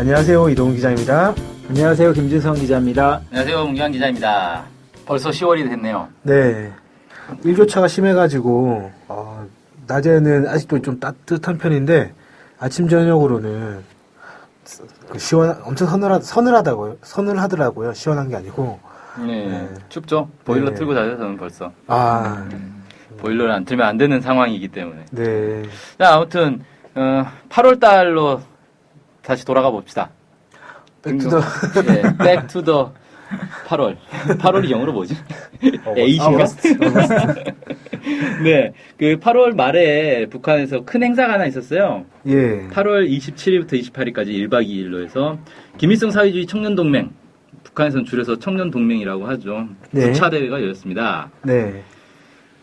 안녕하세요. 이동훈 기자입니다. 안녕하세요. 김진성 기자입니다. 안녕하세요. 문경환 기자입니다. 벌써 10월이 됐네요. 네. 일교차가 심해가지고, 낮에는 아직도 좀 따뜻한 편인데, 아침, 저녁으로는, 엄청 서늘하더라고요. 시원한 게 아니고. 네. 춥죠? 보일러 네. 틀고 자요, 저는 벌써. 보일러를 안 틀면 안 되는 상황이기 때문에. 네. 자, 아무튼, 8월달로 다시 돌아가 봅시다. Back to the 8월. 8월이 영어로 뭐지? 에이신가? 네. 그 8월 말에 북한에서 큰 행사가 하나 있었어요. 예. 8월 27일부터 28일까지 1박 2일로 해서 김일성 사회주의 청년동맹, 북한에서는 줄여서 청년동맹이라고 하죠. 네. 9차 대회가 열렸습니다. 네.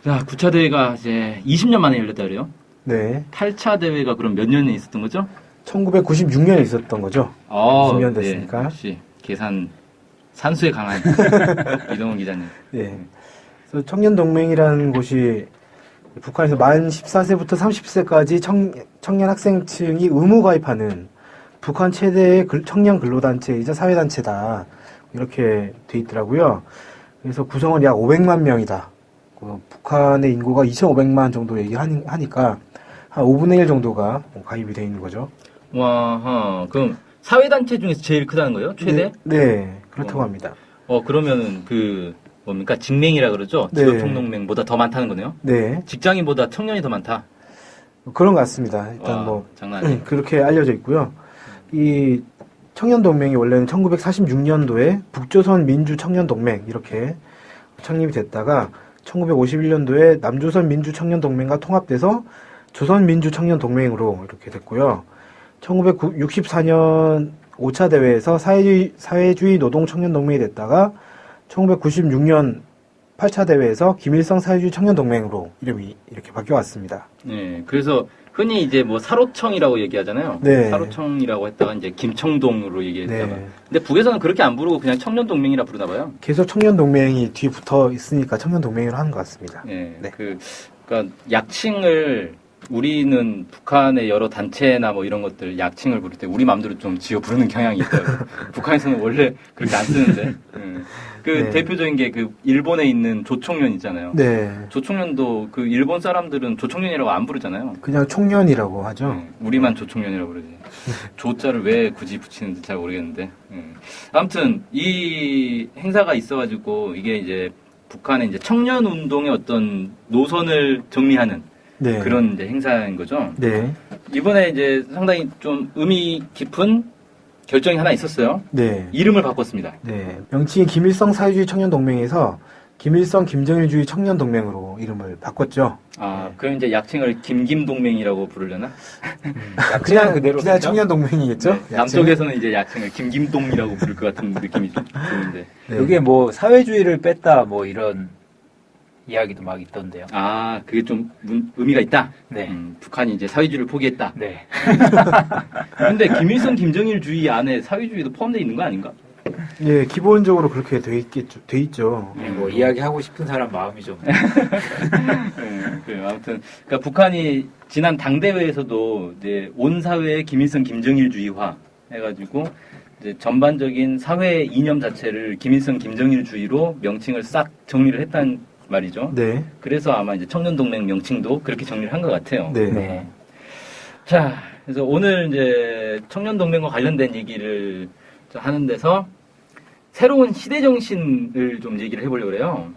자, 9차 대회가 이제 20년 만에 열렸다 그래요. 네. 8차 대회가 그럼 몇 년에 있었던 거죠? 1996년에 있었던 거죠. 20년 됐으니까. 네, 역시 계산 산수에 강한 이동훈 기자님. 네. 그래서 청년동맹이라는 곳이 북한에서 만 14세부터 30세까지 청년 학생층이 의무 가입하는 북한 최대의 청년 근로단체이자 사회단체다. 이렇게 돼 있더라고요. 그래서 구성원 약 500만 명이다. 북한의 인구가 2,500만 정도 얘기하니까 한 5분의 1 정도가 가입이 돼 있는 거죠. 와, 그럼 사회단체 중에서 제일 크다는 거예요? 최대? 네, 그렇다고 합니다. 그러면은 뭡니까? 직맹이라 그러죠? 네. 직업총동맹보다 더 많다는 거네요? 네. 직장인보다 청년이 더 많다? 그런 것 같습니다. 일단 장난 아니에요. 그렇게 알려져 있고요. 이 청년동맹이 원래는 1946년도에 북조선 민주청년동맹 이렇게 창립이 됐다가 1951년도에 남조선 민주청년동맹과 통합돼서 조선민주청년동맹으로 이렇게 됐고요. 1964년 5차 대회에서 사회주의 노동청년동맹이 됐다가 1996년 8차 대회에서 김일성 사회주의 청년동맹으로 이름이 이렇게 바뀌어왔습니다. 네, 그래서 흔히 이제 사로청이라고 얘기하잖아요. 네. 사로청이라고 했다가 이제 김청동으로 얘기했다가. 네. 근데 북에서는 그렇게 안 부르고 그냥 청년동맹이라 부르나 봐요. 계속 청년동맹이 뒤에 붙어 있으니까 청년동맹으로 하는 것 같습니다. 네. 네. 그러니까 약칭을 우리는 북한의 여러 단체나 이런 것들 약칭을 부를 때 우리 마음대로 좀 지어 부르는 경향이 있어요. 북한에서는 원래 그렇게 안 쓰는데. 네. 대표적인 게 일본에 있는 조총련 있잖아요. 네. 조총련도 일본 사람들은 조총련이라고 안 부르잖아요. 그냥 총련이라고 하죠. 네, 우리만 조총련이라고 부르지. 조자를 왜 굳이 붙이는지 잘 모르겠는데. 아무튼 이 행사가 있어가지고 이게 이제 북한의 이제 청년 운동의 어떤 노선을 정리하는 네. 그런 이제 행사인 거죠. 네. 이번에 이제 상당히 좀 의미 깊은 결정이 하나 있었어요. 네. 이름을 바꿨습니다. 네. 명칭이 김일성 사회주의 청년동맹에서 김일성 김정일주의 청년동맹으로 이름을 바꿨죠. 그럼 이제 약칭을 김김동맹이라고 부르려나? 그냥 청년동맹이겠죠? 네, 남쪽에서는 이제 약칭을 김김동이라고 부를 것 같은 느낌이 좀 드는데. 네. 여기에 사회주의를 뺐다 이런 이야기도 막 있던데요. 그게 좀 의미가 있다? 네. 북한이 이제 사회주의를 포기했다? 네. 근데 김일성 김정일주의 안에 사회주의도 포함되어 있는 거 아닌가? 예, 기본적으로 그렇게 돼 있죠. 네, 이야기하고 싶은 사람 마음이 좀. 그래요. 아무튼, 그러니까 북한이 지난 당대회에서도 이제 온 사회의 김일성 김정일주의화 해가지고 이제 전반적인 사회 이념 자체를 김일성 김정일주의로 명칭을 싹 정리를 했다는 말이죠. 네. 그래서 아마 이제 청년동맹 명칭도 그렇게 정리를 한 것 같아요. 네. 네. 자, 그래서 오늘 이제 청년동맹과 관련된 얘기를 하는 데서 새로운 시대정신을 좀 얘기를 해보려고 그래요.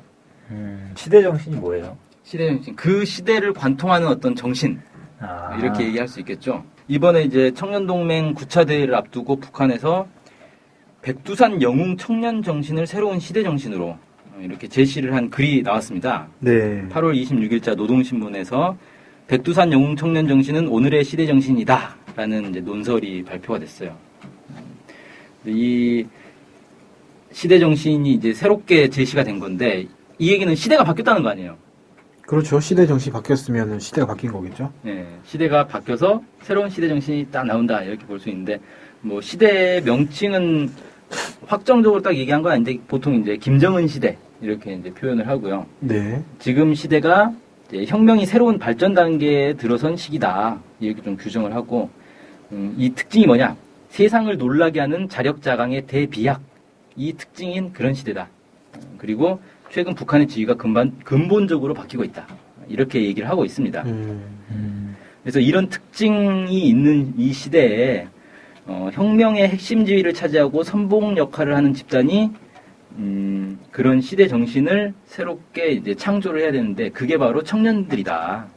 시대정신이 뭐예요? 시대정신. 그 시대를 관통하는 어떤 정신. 이렇게 얘기할 수 있겠죠. 이번에 이제 청년동맹 9차 대회를 앞두고 북한에서 백두산 영웅 청년 정신을 새로운 시대정신으로 이렇게 제시를 한 글이 나왔습니다. 네. 8월 26일자 노동신문에서 백두산 영웅 청년 정신은 오늘의 시대 정신이다 라는 이제 논설이 발표가 됐어요. 이 시대 정신이 이제 새롭게 제시가 된 건데 이 얘기는 시대가 바뀌었다는 거 아니에요? 그렇죠. 시대 정신이 바뀌었으면 시대가 바뀐 거겠죠. 네, 시대가 바뀌어서 새로운 시대 정신이 딱 나온다 이렇게 볼 수 있는데 시대 명칭은 확정적으로 딱 얘기한 건 아닌데 보통 이제 김정은 시대 이렇게 이제 표현을 하고요. 네. 지금 시대가 이제 혁명이 새로운 발전 단계에 들어선 시기다 이렇게 좀 규정을 하고 이 특징이 뭐냐? 세상을 놀라게 하는 자력자강의 대비약, 이 특징인 그런 시대다. 그리고 최근 북한의 지위가 근본적으로 바뀌고 있다. 이렇게 얘기를 하고 있습니다. 그래서 이런 특징이 있는 이 시대에 혁명의 핵심 지위를 차지하고 선봉 역할을 하는 집단이 그런 시대 정신을 새롭게 이제 창조를 해야 되는데 그게 바로 청년들이다.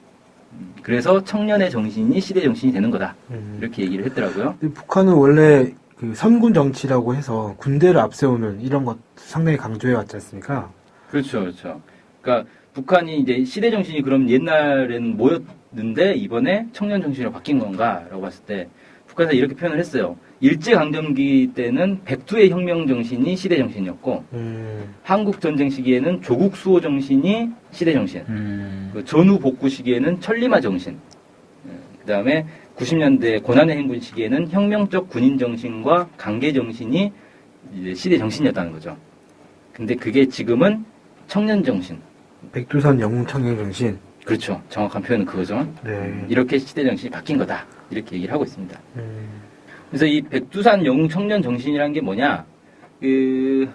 그래서 청년의 정신이 시대 정신이 되는 거다. 이렇게 얘기를 했더라고요. 근데 북한은 원래 그 선군 정치라고 해서 군대를 앞세우는 이런 것 상당히 강조해 왔지 않습니까? 그렇죠, 그렇죠. 그러니까 북한이 이제 시대 정신이 그럼 옛날에는 뭐였는데 이번에 청년 정신으로 바뀐 건가라고 봤을 때 북한에서 이렇게 표현을 했어요. 일제강점기 때는 백두의 혁명 정신이 시대 정신이었고 한국 전쟁 시기에는 조국 수호 정신이 시대 정신. 그 전후 복구 시기에는 천리마 정신. 그다음에 90년대 고난의 행군 시기에는 혁명적 군인 정신과 강계 정신이 이제 시대 정신이었다는 거죠. 근데 그게 지금은 청년 정신. 백두산 영웅 청년 정신. 그렇죠. 정확한 표현은 그거죠. 네. 이렇게 시대 정신이 바뀐 거다. 이렇게 얘기를 하고 있습니다. 그래서 이 백두산 영웅 청년 정신이라는 게 뭐냐? 그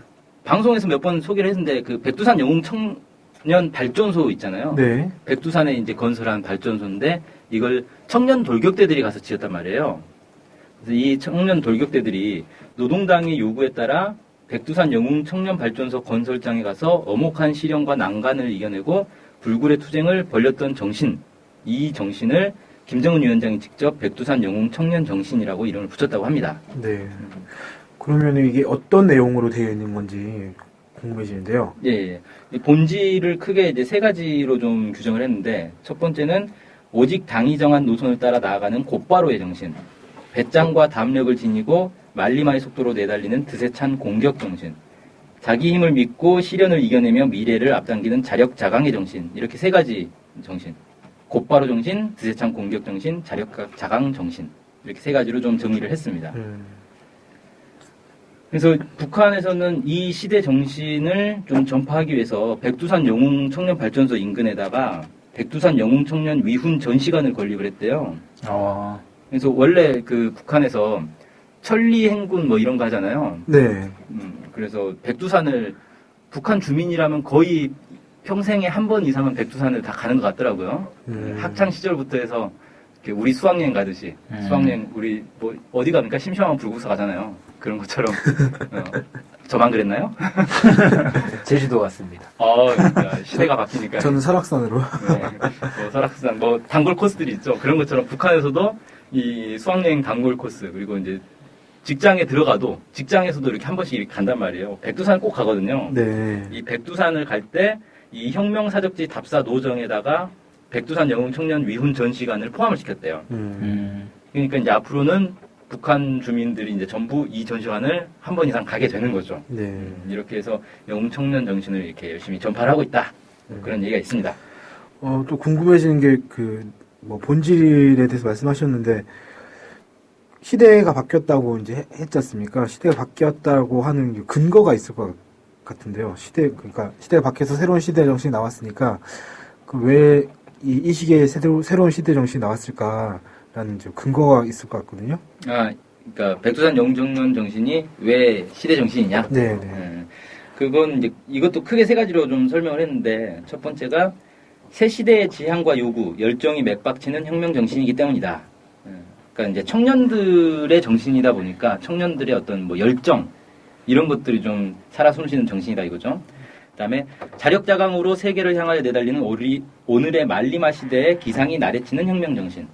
방송에서 몇 번 소개를 했는데 그 백두산 영웅 청년 발전소 있잖아요. 네. 백두산에 이제 건설한 발전소인데 이걸 청년 돌격대들이 가서 지었단 말이에요. 그래서 이 청년 돌격대들이 노동당의 요구에 따라 백두산 영웅 청년 발전소 건설장에 가서 엄혹한 시련과 난간을 이겨내고 불굴의 투쟁을 벌였던 정신, 이 정신을 김정은 위원장이 직접 백두산 영웅 청년 정신이라고 이름을 붙였다고 합니다. 네. 그러면 이게 어떤 내용으로 되어 있는 건지 궁금해지는데요. 예, 예. 이 본질을 크게 이제 세 가지로 좀 규정을 했는데 첫 번째는 오직 당이 정한 노선을 따라 나아가는 곧바로의 정신, 배짱과 담력을 지니고 말리마의 속도로 내달리는 드세찬 공격 정신, 자기 힘을 믿고 시련을 이겨내며 미래를 앞당기는 자력자강의 정신, 이렇게 세 가지 정신, 곧바로 정신, 드세찬 공격 정신, 자력자강 정신, 이렇게 세 가지로 좀 정의를 했습니다. 그래서 북한에서는 이 시대 정신을 좀 전파하기 위해서 백두산 영웅 청년 발전소 인근에다가 백두산 영웅 청년 위훈 전시관을 건립을 했대요. 그래서 원래 그 북한에서 천리 행군 뭐 이런 거 하잖아요. 네. 그래서 백두산을 북한 주민이라면 거의 평생에 한 번 이상은 백두산을 다 가는 것 같더라고요. 학창 시절부터 해서 이렇게 우리 수학여행 가듯이 수학여행 우리 뭐 어디 가니까 심심하면 불국사 가잖아요. 그런 것처럼 저만 그랬나요? 제주도 갔습니다. 그러니까 시대가 바뀌니까. 저는 설악산으로. 네, 뭐 설악산, 뭐 단골 코스들이 있죠. 그런 것처럼 북한에서도 이 수학여행 단골 코스 그리고 이제 직장에 들어가도 직장에서도 이렇게 한 번씩 이렇게 간단 말이에요. 백두산 꼭 가거든요. 네. 이 백두산을 갈 때 이 혁명사적지 답사 노정에다가 백두산 영웅 청년 위훈 전시관을 포함을 시켰대요. 그러니까 이제 앞으로는 북한 주민들이 이제 전부 이 전시관을 한 번 이상 가게 되는 거죠. 네. 이렇게 해서 영웅 청년 정신을 이렇게 열심히 전파를 하고 있다. 그런 얘기가 있습니다. 또 궁금해지는 게 뭐 본질에 대해서 말씀하셨는데 시대가 바뀌었다고 이제 했지 않습니까? 시대가 바뀌었다고 하는 근거가 있을 것 같은데요. 그러니까 시대가 바뀌어서 새로운 시대 정신이 나왔으니까 왜 이 시기에 새로운 시대 정신이 나왔을까라는 이제 근거가 있을 것 같거든요. 그러니까 백두산 영웅 청년 정신이 왜 시대 정신이냐? 네, 네. 그건 이제 이것도 크게 세 가지로 좀 설명을 했는데 첫 번째가 새 시대의 지향과 요구, 열정이 맥박치는 혁명 정신이기 때문이다. 그러니까 이제 청년들의 정신이다 보니까 청년들의 어떤 뭐 열정 이런 것들이 좀 살아 숨쉬는 정신이다 이거죠. 그다음에 자력자강으로 세계를 향하여 내달리는 오늘의 말리마 시대의 기상이 나래치는 혁명 정신.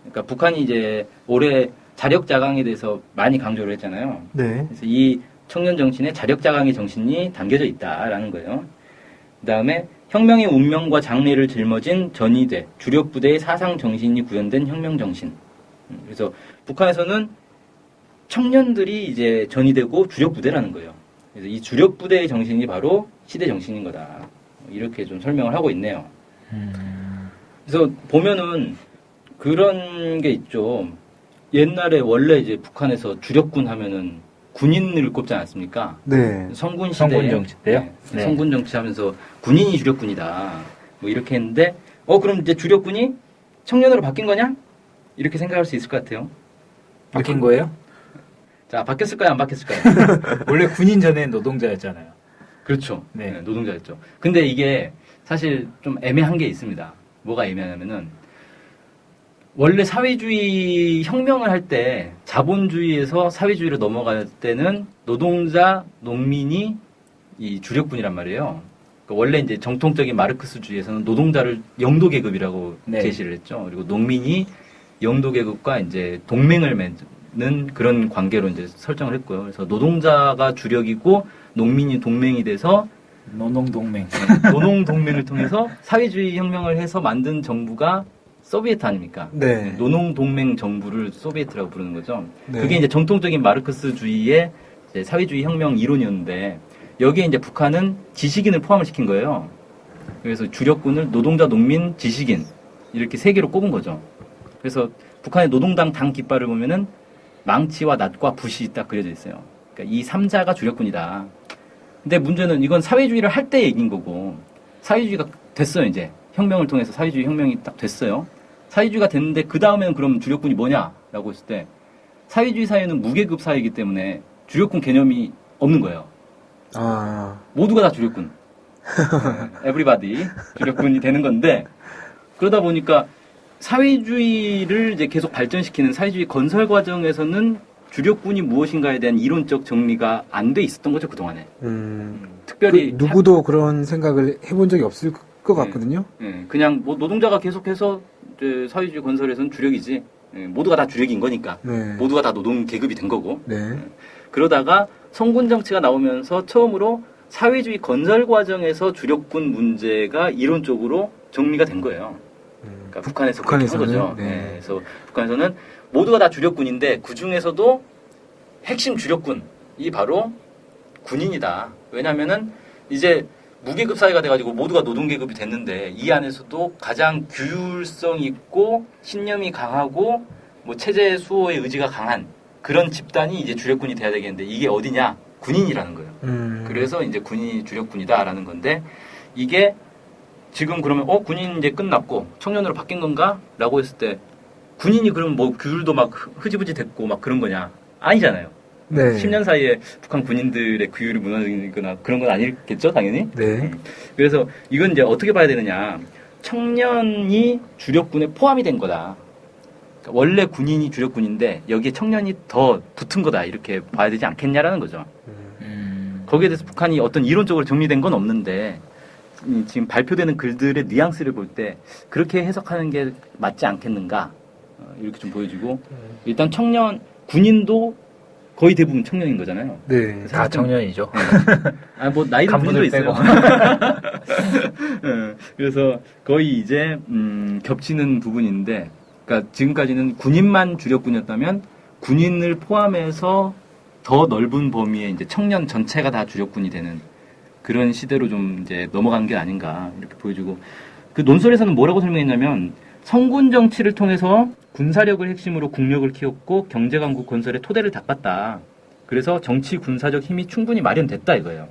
그러니까 북한이 이제 올해 자력자강에 대해서 많이 강조를 했잖아요. 네. 그래서 이 청년 정신에 자력자강의 정신이 담겨져 있다라는 거예요. 그다음에 혁명의 운명과 장래를 짊어진 전위대 주력 부대의 사상 정신이 구현된 혁명 정신. 그래서 북한에서는 청년들이 이제 전위되고 주력 부대라는 거예요. 그래서 이 주력 부대의 정신이 바로 시대 정신인 거다. 이렇게 좀 설명을 하고 있네요. 그래서 보면은 그런 게 있죠. 옛날에 원래 이제 북한에서 주력군 하면은 군인을 꼽지 않았습니까? 네. 성군 시대. 성군 정치 때요? 네. 성군 정치하면서 군인이 주력군이다. 뭐 이렇게 했는데, 그럼 이제 주력군이 청년으로 바뀐 거냐? 이렇게 생각할 수 있을 것 같아요. 바뀐 거예요? 자, 바뀌었을까요? 안 바뀌었을까요? 원래 군인 전에 노동자였잖아요. 그렇죠. 네. 네, 노동자였죠. 근데 이게 사실 좀 애매한 게 있습니다. 뭐가 애매하냐면은 원래 사회주의 혁명을 할 때 자본주의에서 사회주의로 넘어갈 때는 노동자, 농민이 이 주력군이란 말이에요. 그러니까 원래 이제 정통적인 마르크스주의에서는 노동자를 영도계급이라고 네. 제시를 했죠. 그리고 농민이 영도계급과 이제 동맹을 맺는 그런 관계로 이제 설정을 했고요. 그래서 노동자가 주력이고 농민이 동맹이 돼서 노농동맹. 노농동맹을 통해서 사회주의 혁명을 해서 만든 정부가 소비에트 아닙니까? 네. 노농동맹 정부를 소비에트라고 부르는 거죠. 네. 그게 이제 정통적인 마르크스주의의 이제 사회주의 혁명 이론이었는데 여기에 이제 북한은 지식인을 포함을 시킨 거예요. 그래서 주력군을 노동자, 농민, 지식인 이렇게 세 개로 꼽은 거죠. 그래서 북한의 노동당 당 깃발을 보면은 망치와 낫과 붓이 딱 그려져 있어요. 그러니까 이 3자가 주력군이다. 근데 문제는 이건 사회주의를 할 때 얘기인 거고 사회주의가 됐어요. 이제 혁명을 통해서 사회주의 혁명이 딱 됐어요. 사회주의가 됐는데 그 다음에는 그럼 주력군이 뭐냐라고 했을 때 사회주의 사회는 무계급 사회이기 때문에 주력군 개념이 없는 거예요. 아, 모두가 다 주력군. 에브리바디 주력군이 되는 건데 그러다 보니까 사회주의를 이제 계속 발전시키는 사회주의 건설 과정에서는 주력군이 무엇인가에 대한 이론적 정리가 안 돼 있었던 거죠 그동안에. 특별히 누구도 그런 생각을 해본 적이 없을 것 같거든요. 그냥 뭐 노동자가 계속해서 이제 사회주의 건설에서는 주력이지. 모두가 다 주력인 거니까. 네. 모두가 다 노동 계급이 된 거고. 네. 그러다가 성군 정치가 나오면서 처음으로 사회주의 건설 과정에서 주력군 문제가 이론적으로 정리가 된 거예요. 그러니까 북한에서 그렇게 한 거죠. 네. 그래서 북한에서는 모두가 다 주력군인데 그 중에서도 핵심 주력군이 바로 군인이다. 왜냐하면은 이제 무계급 사회가 돼가지고 모두가 노동계급이 됐는데 이 안에서도 가장 규율성 있고 신념이 강하고 뭐 체제 수호의 의지가 강한 그런 집단이 이제 주력군이 돼야 되겠는데 이게 어디냐? 군인이라는 거예요. 그래서 이제 군인이 주력군이다라는 건데 이게 지금 그러면 군인 이제 끝났고 청년으로 바뀐 건가? 라고 했을 때 군인이 그럼 뭐 규율도 막 흐지부지 됐고 막 그런 거냐? 아니잖아요. 네. 10년 사이에 북한 군인들의 규율이 무너지거나 그런 건 아니겠죠, 당연히? 네. 그래서 이건 이제 어떻게 봐야 되느냐. 청년이 주력군에 포함이 된 거다. 그러니까 원래 군인이 주력군인데 여기에 청년이 더 붙은 거다. 이렇게 봐야 되지 않겠냐라는 거죠. 거기에 대해서 북한이 어떤 이론적으로 정리된 건 없는데 지금 발표되는 글들의 뉘앙스를 볼 때 그렇게 해석하는 게 맞지 않겠는가 이렇게 좀 보여지고 일단 청년, 군인도 거의 대부분 청년인 거잖아요. 네. 다 청년이죠. 뭐 나이든 군인도 간부들 있어요. 빼고. 그래서 거의 이제 겹치는 부분인데, 그러니까 지금까지는 군인만 주력군이었다면 군인을 포함해서 더 넓은 범위의 이제 청년 전체가 다 주력군이 되는 그런 시대로 좀 이제 넘어간 게 아닌가 이렇게 보여주고 그 논설에서는 뭐라고 설명했냐면 성군 정치를 통해서 군사력을 핵심으로 국력을 키웠고 경제강국 건설의 토대를 닦았다. 그래서 정치 군사적 힘이 충분히 마련됐다 이거예요.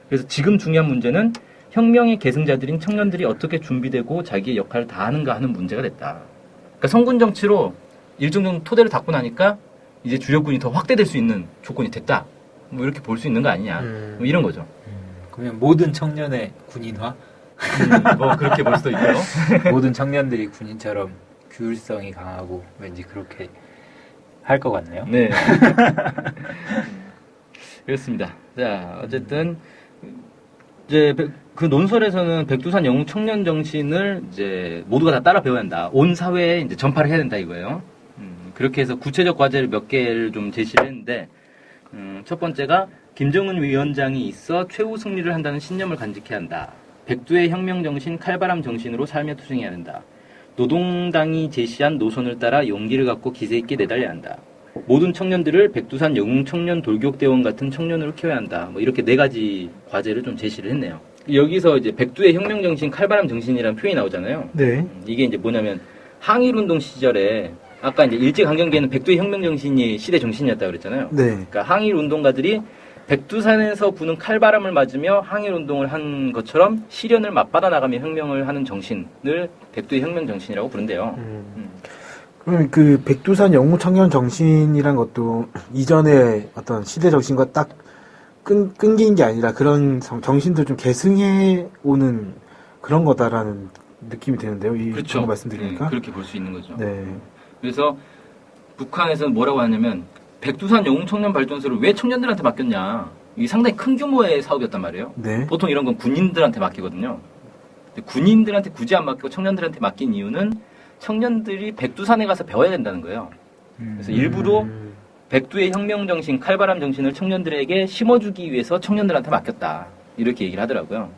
그래서 지금 중요한 문제는 혁명의 계승자들인 청년들이 어떻게 준비되고 자기의 역할을 다하는가 하는 문제가 됐다. 그러니까 성군 정치로 일정 정도 토대를 닦고 나니까 이제 주력군이 더 확대될 수 있는 조건이 됐다. 뭐 이렇게 볼 수 있는 거 아니냐. 뭐 이런 거죠. 그러면 모든 청년의 군인화? 뭐 그렇게 볼 수도 있고요. 모든 청년들이 군인처럼 규율성이 강하고 왠지 그렇게 할 것 같네요. 네. 그렇습니다. 자, 어쨌든 이제 그 논설에서는 백두산 영웅 청년 정신을 이제 모두가 다 따라 배워야 한다. 온 사회에 이제 전파를 해야 된다 이거예요. 그렇게 해서 구체적 과제를 몇 개를 좀 제시를 했는데 첫 번째가 김정은 위원장이 있어 최후 승리를 한다는 신념을 간직해야 한다. 백두의 혁명 정신, 칼바람 정신으로 삶에 투쟁해야 한다. 노동당이 제시한 노선을 따라 용기를 갖고 기세 있게 내달려야 한다. 모든 청년들을 백두산 영웅 청년 돌격대원 같은 청년으로 키워야 한다. 뭐 이렇게 4가지 과제를 좀 제시를 했네요. 여기서 이제 백두의 혁명 정신, 칼바람 정신이라는 표현이 나오잖아요. 네. 이게 이제 뭐냐면 항일운동 시절에 아까 이제 일제강점기에는 백두의 혁명 정신이 시대 정신이었다 그랬잖아요. 네. 그러니까 항일운동가들이 백두산에서 부는 칼바람을 맞으며 항일운동을 한 것처럼 시련을 맞받아 나가며 혁명을 하는 정신을 백두의 혁명 정신이라고 부른대요. 그럼 그 백두산 영웅 청년 정신이란 것도 이전에 어떤 시대 정신과 딱 끊긴 게 아니라 그런 정신들 좀 계승해 오는 그런 거다라는 느낌이 드는데요. 이 그렇죠. 거 말씀드리니까. 네, 그렇게 볼 수 있는 거죠. 네. 그래서 북한에서는 뭐라고 하냐면 백두산 영웅청년발전소를 왜 청년들한테 맡겼냐. 이게 상당히 큰 규모의 사업이었단 말이에요. 네. 보통 이런 건 군인들한테 맡기거든요. 근데 군인들한테 굳이 안 맡기고 청년들한테 맡긴 이유는 청년들이 백두산에 가서 배워야 된다는 거예요. 그래서 일부러 백두의 혁명정신, 칼바람 정신을 청년들에게 심어주기 위해서 청년들한테 맡겼다. 이렇게 얘기를 하더라고요.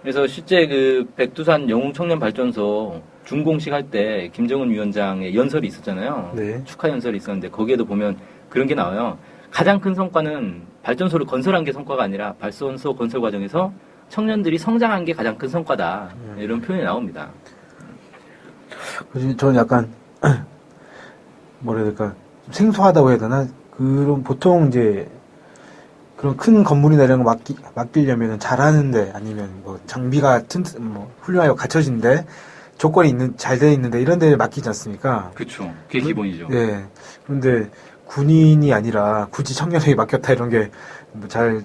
그래서 실제 그 백두산 영웅청년발전소 준공식 할 때 김정은 위원장의 연설이 있었잖아요. 네. 축하 연설이 있었는데 거기에도 보면 그런 게 나와요. 가장 큰 성과는 발전소를 건설한 게 성과가 아니라 발전소 건설 과정에서 청년들이 성장한 게 가장 큰 성과다. 이런 표현이 나옵니다. 그래서 저는 약간 뭐라 해야 될까 좀 생소하다고 해야 되나 그런 보통 이제 그런 큰 건물이나 이런 거 맡기려면 잘하는데 아니면 뭐 장비가 뭐 훌륭하게 갖춰진데 조건이 잘 돼 있는데 이런 데 맡기지 않습니까? 그렇죠. 그게 기본이죠. 네. 그런데 군인이 아니라 굳이 청년에게 맡겼다 이런 게 잘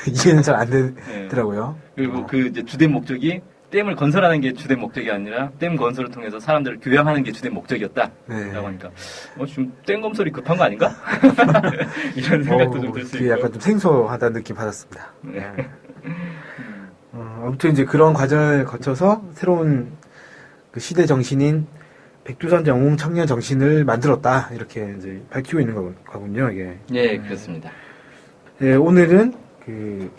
이해는 잘 안 되더라고요. 그리고 그 이제 주된 목적이 댐을 건설하는 게 주된 목적이 아니라 댐 건설을 통해서 사람들을 교양하는 게 주된 목적이었다. 네. 라고 하니까 지금 댐 건설이 급한 거 아닌가? 이런 생각도 좀 들 수 그게 있고. 약간 좀 생소하다는 느낌 받았습니다. 네. 아무튼 이제 그런 과정을 거쳐서 새로운 그 시대 정신인 백두산 영웅 청년 정신을 만들었다 이렇게 이제 밝히고 있는 거군요. 이게. 예, 그렇습니다. 예, 오늘은 그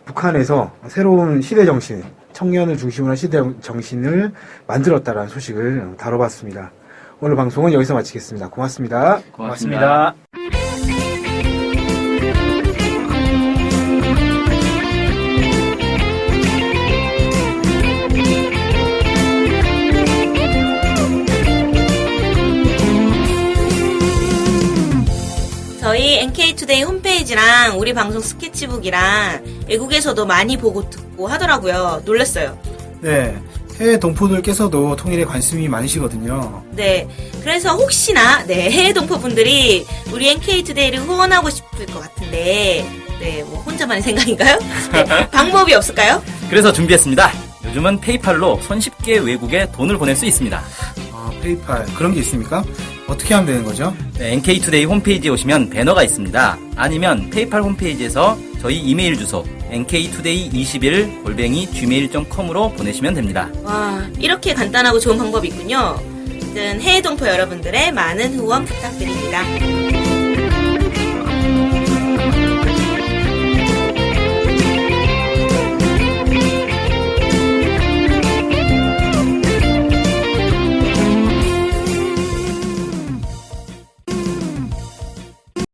북한에서 새로운 시대 정신, 청년을 중심으로 한 시대 정신을 만들었다라는 소식을 다뤄봤습니다. 오늘 방송은 여기서 마치겠습니다. 고맙습니다. 고맙습니다. 저희 NK투데이 홈페이지랑 우리 방송 스케치북이랑 외국에서도 많이 보고 듣고 하더라고요. 놀랐어요. 네, 해외 동포들께서도 통일에 관심이 많으시거든요. 네, 그래서 혹시나 해외 동포분들이 우리 NK투데이를 후원하고 싶을 것 같은데 뭐 혼자만의 생각인가요? 네, 방법이 없을까요? 그래서 준비했습니다. 요즘은 페이팔로 손쉽게 외국에 돈을 보낼 수 있습니다. 페이팔 그런 게 있습니까? 어떻게 하면 되는 거죠? 네, NK투데이 홈페이지에 오시면 배너가 있습니다. 아니면 페이팔 홈페이지에서 저희 이메일 주소 nktoday21@gmail.com으로 보내시면 됩니다. 와, 이렇게 간단하고 좋은 방법이 있군요. 해외 동포 여러분들의 많은 후원 부탁드립니다.